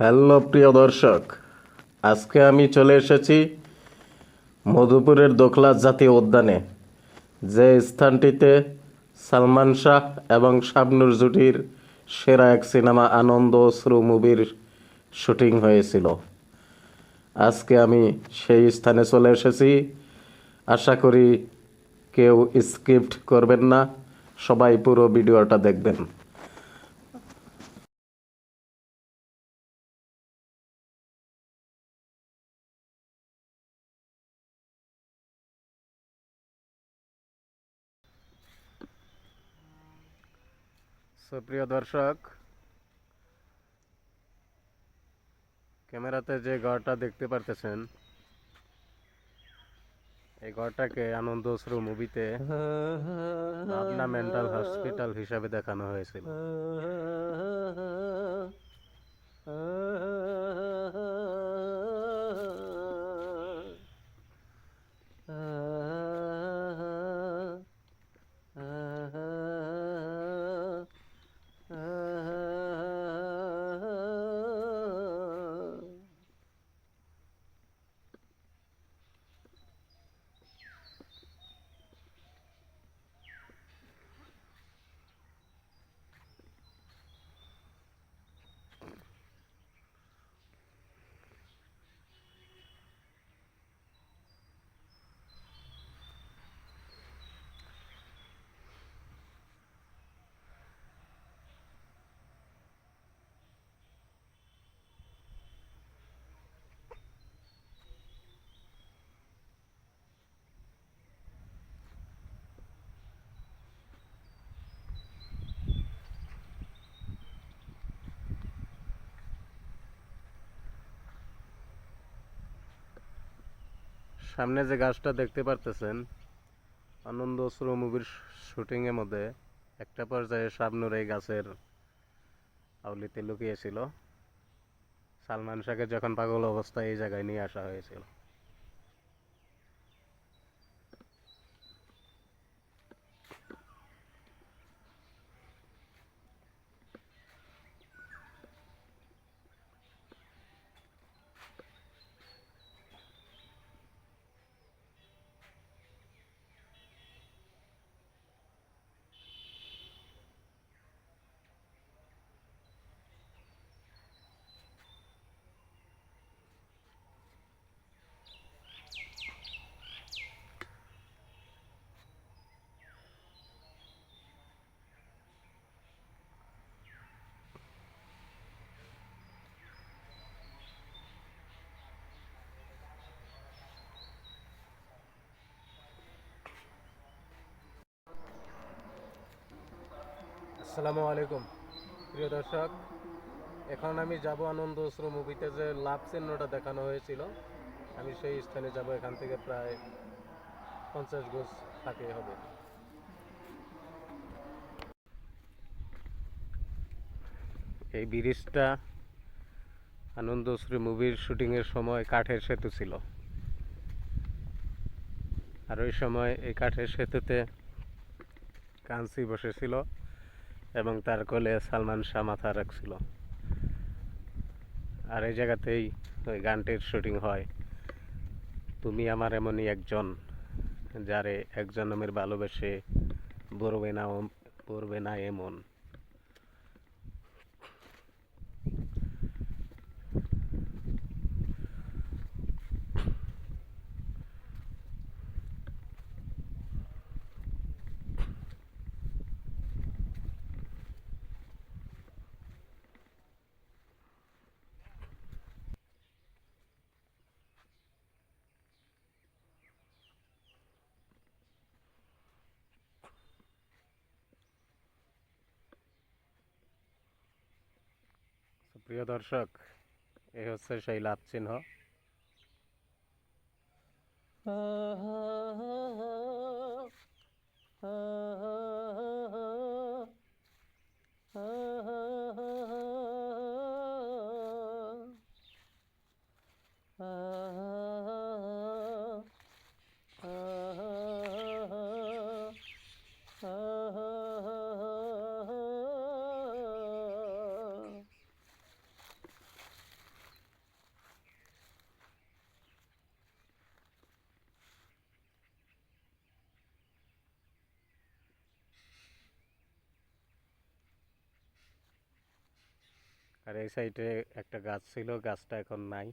Hello প্রিয় দর্শক, আজকে আমি চলে এসেছি মধুপুরের দোকলা জাতীয় উদ্যানে, যে স্থানটিতে সালমান শাহ এবং শাবনূর জুটির সেরা এক সিনেমা আনন্দ অশ্রু মুভির শুটিং হয়েছিল। আজকে আমি সেই স্থানে চলে এসেছি। আশা করি কেউ স্কিপ্ট করবেন না, সবাই পুরো ভিডিওটা দেখবেন। সুপ্রিয় দর্শক, ক্যামেরাতে যে ঘরটা দেখতে পারতেছেন, এই ঘরটাকে আনন্দ অশ্রু মুভিতে ভাবনা মেন্টাল হসপিটাল হিসাবে দেখানো হয়েছিল। সামনে যে গাছটা দেখতে পারতেছেন, আনন্দ অশ্রু মুভির শুটিং এর মধ্যে একটা পর্যায়ে শাবনূর এই গাছের আউলিতে লুকিয়েছিল। সালমান শাহকে যখন পাগল অবস্থায় এই জায়গায় নিয়ে আসা হয়েছিল। আসসালামু আলাইকুম প্রিয় দর্শক, এখন আমি যাব আনন্দ অশ্রু মুভিতে যে লাভ চিহ্নটা দেখানো হয়েছিল, আমি সেই স্থানে যাব। এখান থেকে প্রায় 50 গজ হাঁটতে হবে। এই ব্রিজটা আনন্দ অশ্রু মুভির শুটিংয়ের সময় কাঠের সেতু ছিল, আর ওই সময় এই কাঠের সেতুতে কাঞ্চি বসেছিল এবং তার কোলে সালমান শাহ মাথা রাখছিল। আর এই জায়গাতেই ওই গানটির শুটিং হয়, তুমি আমার এমনই একজন, যারে এক জন্মের ভালোবেসে পড়বে না এমন। প্রিয় দর্শক, এই হচ্ছে সেই লাভ চিহ্ন। আর এই সাইডে একটা গাছ ছিল, গাছটা এখন নাই।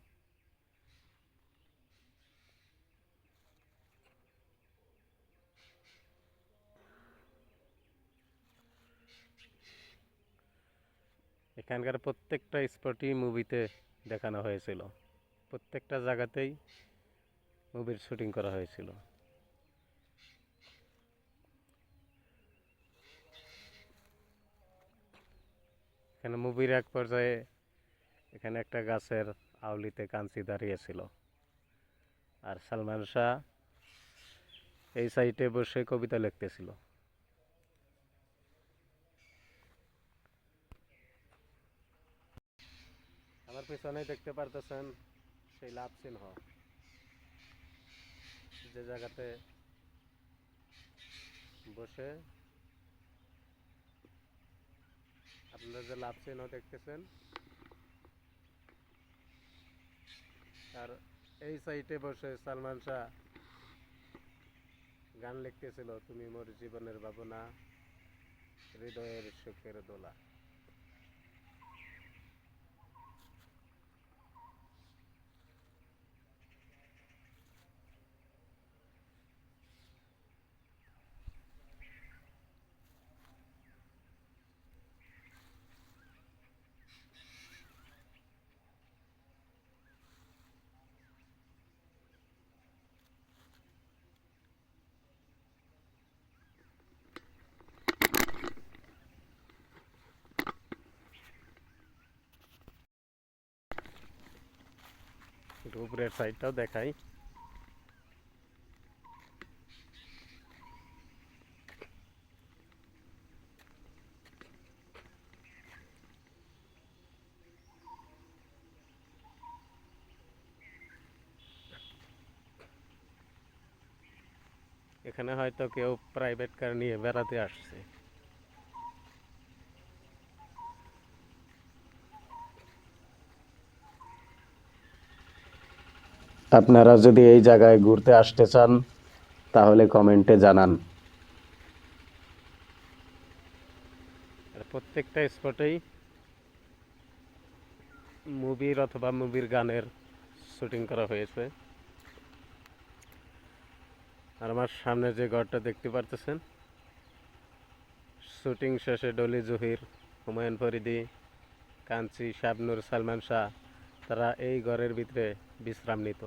এখানকার প্রত্যেকটা স্পটই মুভিতে দেখানো হয়েছিল, প্রত্যেকটা জায়গাতেই মুভির শুটিং করা হয়েছিল। এখানে মুভির এক পর্যায়ে এখানে একটা গাছের আউলিতে কাঞ্চি দাঁড়িয়েছিল, আর সালমান শাহ এই সাইটে বসে কবিতা লিখতেছিল। আমার পিছনেই দেখতে পারতেছেন সেই লাভ চিহ্ন, যে জায়গাতে বসে আপনারা যে লাভ চিহ্ন দেখতেছেন, আর এই সাইটে বসে সালমান শাহ গান লিখতেছিল, তুমি মোর জীবনের ভাবনা, হৃদয়ের সুখের দোলা। একটু উপরের সাইডটাও দেখাই। এখানে হয়তো কেউ প্রাইভেট কার নিয়ে বেড়াতে আসছে। আপনারা যদি এই জায়গায় ঘুরতে আসতে চান তাহলে কমেন্টে জানান। প্রত্যেকটা স্পটেই মুভির অথবা মুভির গানের শুটিং করা হয়েছে। আর আমার সামনে যে ঘরটা দেখতে পারতেছেন, শুটিং শেষে ডলি জহির, হুমায়ুন ফরিদি, কাঞ্চি, শাবনূর, সালমান শাহ তারা এই ঘরের ভিতরে বিশ্রাম নিত।